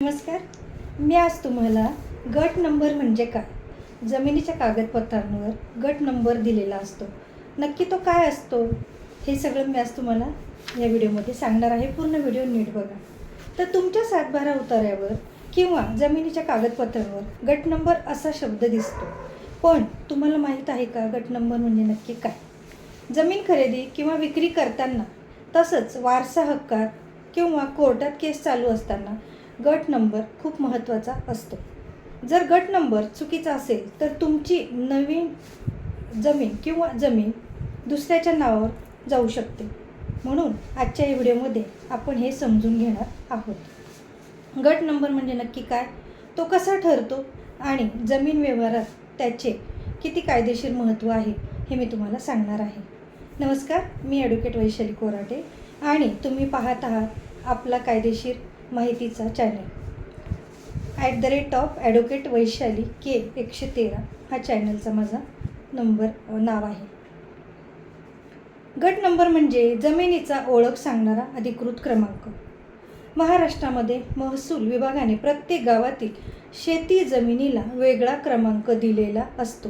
नमस्कार. मी आज तुम्हाला गट नंबर म्हणजे काय, जमिनीच्या कागदपत्रांवर गट नंबर दिलेला असतो, नक्की तो काय असतो, हे सगळं मी आज तुम्हाला या व्हिडिओमध्ये सांगणार आहे. पूर्ण व्हिडिओ नीट बघा. तर तुमच्या सातबारा उतार्यावर किंवा जमिनीच्या कागदपत्रांवर गट नंबर असा शब्द दिसतो, पण तुम्हाला माहीत आहे का गट नंबर म्हणजे नक्की काय? जमीन खरेदी किंवा विक्री करताना, तसंच वारसा हक्कात किंवा कोर्टात केस चालू असताना गट नंबर खूप महत्त्वाचा असतो. जर गट नंबर चुकीचा असेल तर तुमची नवीन जमीन किंवा जमीन दुसऱ्याच्या नावावर जाऊ शकते. म्हणून आजच्या या व्हिडिओमध्ये आपण हे समजून घेणार आहोत. गट नंबर म्हणजे नक्की काय, तो कसा ठरतो आणि जमीन व्यवहारात त्याचे किती कायदेशीर महत्त्व आहे हे मी तुम्हाला सांगणार आहे. नमस्कार, मी ॲडव्होकेट वैशाली कोराटे आणि तुम्ही पाहत आहात आपला कायदेशीर माहितीचा चॅनल @ॲडव्होकेट वैशाली K113 हा चॅनलचा माझा नाव आहे. गट नंबर म्हणजे जमिनीचा ओळख सांगणारा अधिकृत क्रमांक. महाराष्ट्रामध्ये महसूल विभागाने प्रत्येक गावातील शेती जमिनीला वेगळा क्रमांक दिलेला असतो,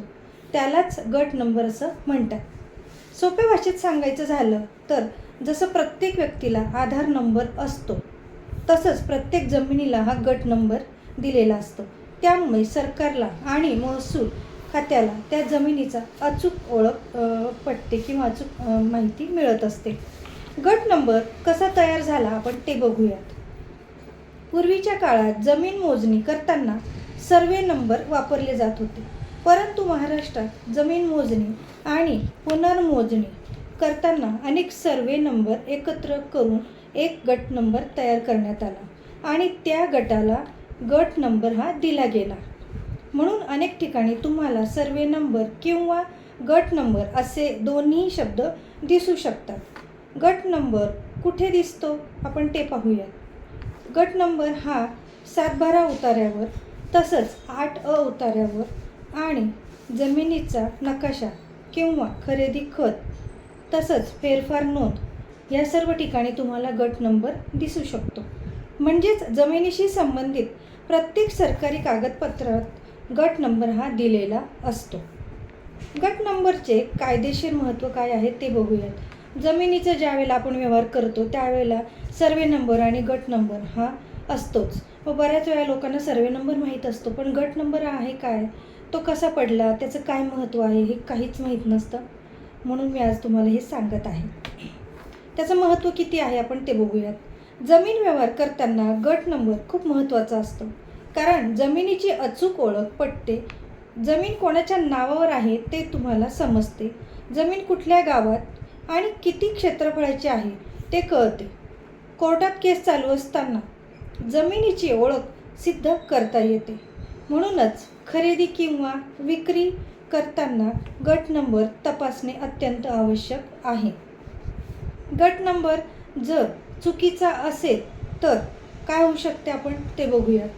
त्यालाच गट नंबर असं म्हणतात. सोप्या भाषेत सांगायचं झालं तर जसं प्रत्येक व्यक्तीला आधार नंबर असतो, तसंच प्रत्येक जमिनीला हा गट नंबर दिलेला असतो. त्यामुळे सरकारला आणि महसूल खात्याला त्या जमिनीचा अचूक ओळख पटते किंवा अचूक माहिती मिळत असते. गट नंबर कसा तयार झाला आपण ते बघूयात. पूर्वीच्या काळात जमीन मोजणी करताना सर्वे नंबर वापरले जात होते, परंतु महाराष्ट्रात जमीन मोजणी आणि पुनर्मोजणी करताना अनेक सर्वे नंबर एकत्र करून एक गट नंबर तयार करण्यात आला आणि त्या गटाला गट नंबर हा दिला गेला. म्हणून अनेक ठिकाणी तुम्हाला सर्वे नंबर किंवा गट नंबर असे दोन्ही शब्द दिसू शकतात. गट नंबर कुठे दिसतो आपण ते पाहूया. गट नंबर हा सातबारा उतार्यावर, तसंच 8A उतार्यावर आणि जमिनीचा नकाशा किंवा खरेदी खत, तसंच फेरफार नोंद या सर्व ठिकाणी तुम्हाला गट नंबर दिसू शकतो. म्हणजेच जमिनीशी संबंधित प्रत्येक सरकारी कागदपत्रात गट नंबर हा दिलेला असतो. गट नंबरचे कायदेशीर महत्त्व काय आहे ते बघूयात. जमिनीचं ज्यावेळेला आपण व्यवहार करतो त्यावेळेला सर्वे नंबर आणि गट नंबर हा असतोच. बऱ्याच वेळा लोकांना सर्वे नंबर माहीत असतो, पण गट नंबर आहे काय, तो कसा पडला, त्याचं काय महत्त्व आहे हे काहीच माहीत नसतं. म्हणून मी आज तुम्हाला हे सांगत आहे. त्याचं महत्त्व किती आहे आपण ते बघूयात. जमीन व्यवहार करताना गट नंबर खूप महत्त्वाचा असतो, कारण जमिनीची अचूक ओळख पटते. जमीन कोणाच्या नावावर आहे ते तुम्हाला समजते. जमीन कुठल्या गावात आणि किती क्षेत्रफळाची आहे ते कळते. कोर्टात केस चालू असताना जमिनीची ओळख सिद्ध करता येते. म्हणूनच खरेदी किंवा विक्री करताना गट नंबर तपासणे अत्यंत आवश्यक आहे. गट नंबर जर चुकीचा असेल तर काय होऊ शकते आपण ते बघूयात.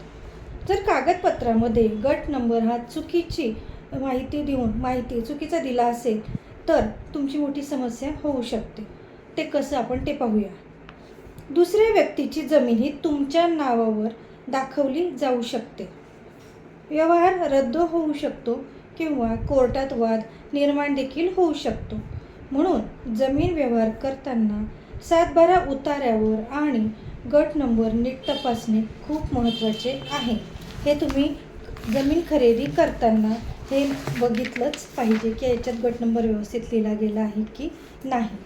जर कागदपत्रामध्ये गट नंबर हा चुकीची माहिती चुकीचा दिला असेल तर तुमची मोठी समस्या होऊ शकते. ते कसं आपण ते पाहूया. दुसऱ्या व्यक्तीची जमीन ही तुमच्या नावावर दाखवली जाऊ शकते. व्यवहार रद्द होऊ शकतो किंवा कोर्टात वाद निर्माण देखील होऊ शकतो. म्हणून जमीन व्यवहार करताना सातबारा उतार्यावर आणि गट नंबर नीट तपासणे खूप महत्त्वाचे आहे. हे तुम्ही जमीन खरेदी करताना हे बघितलंच पाहिजे की याच्यात गट नंबर व्यवस्थित लिहिला गेला आहे की नाही.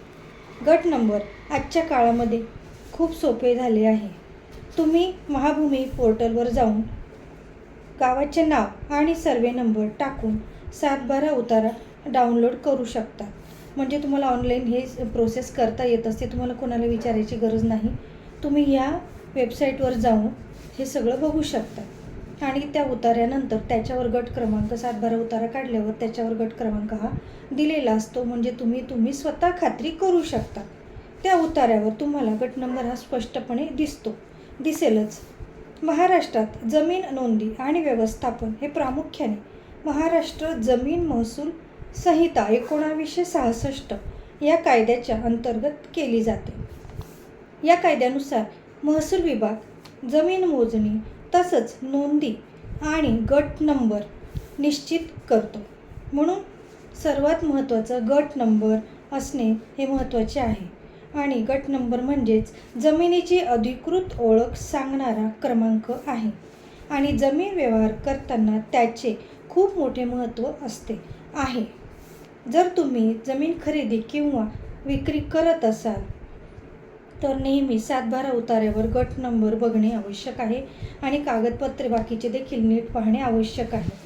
गट नंबर आजच्या काळामध्ये खूप सोपे झाले आहे. तुम्ही महाभूमी पोर्टलवर जाऊन गावाचे नाव आणि सर्वे नंबर टाकून सातबारा उतारा डाउनलोड करू शकता. म्हणजे तुम्हाला ऑनलाईन हे प्रोसेस करता येत असते. तुम्हाला कोणाला विचारायची गरज नाही. तुम्ही या वेबसाईटवर जाऊन हे सगळं बघू शकता आणि त्या उतार्यानंतर त्याच्यावर गट क्रमांक, सातबारा उतारा काढल्यावर त्याच्यावर गट क्रमांक हा दिलेला असतो. म्हणजे तुम्ही स्वतः खात्री करू शकता. त्या उतार्यावर तुम्हाला गट नंबर हा स्पष्टपणे दिसेलच. महाराष्ट्रात जमीन नोंदी आणि व्यवस्थापन हे प्रामुख्याने महाराष्ट्र जमीन महसूल संहिता 1966 या कायद्याच्या अंतर्गत केली जाते. या कायद्यानुसार महसूल विभाग जमीन मोजणी तसंच नोंदी आणि गट नंबर निश्चित करतो. म्हणून सर्वात महत्त्वाचं गट नंबर असणे हे महत्त्वाचे आहे. आणि गट नंबर म्हणजेच जमिनीची अधिकृत ओळख सांगणारा क्रमांक आहे आणि जमीन व्यवहार करताना त्याचे खूप मोठे महत्त्व असते आहे. जर तुम्ही जमीन खरेदी किंवा विक्री करत असाल तर नेहमी सातबारा उतार्यावर गट नंबर बघणे आवश्यक आहे आणि कागदपत्रे बाकीचे देखील नीट पाहणे आवश्यक आहे.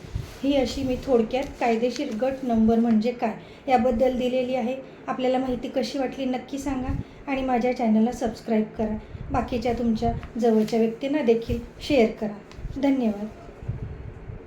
ही अशी मी थोडक्यात कायदेशीर गट नंबर म्हणजे काय याबद्दल दिलेली आहे. आपल्याला माहिती कशी वाटली नक्की सांगा आणि माझ्या चॅनलला सबस्क्राईब करा. बाकीच्या तुमच्या जवळच्या व्यक्तींना देखील शेअर करा. धन्यवाद.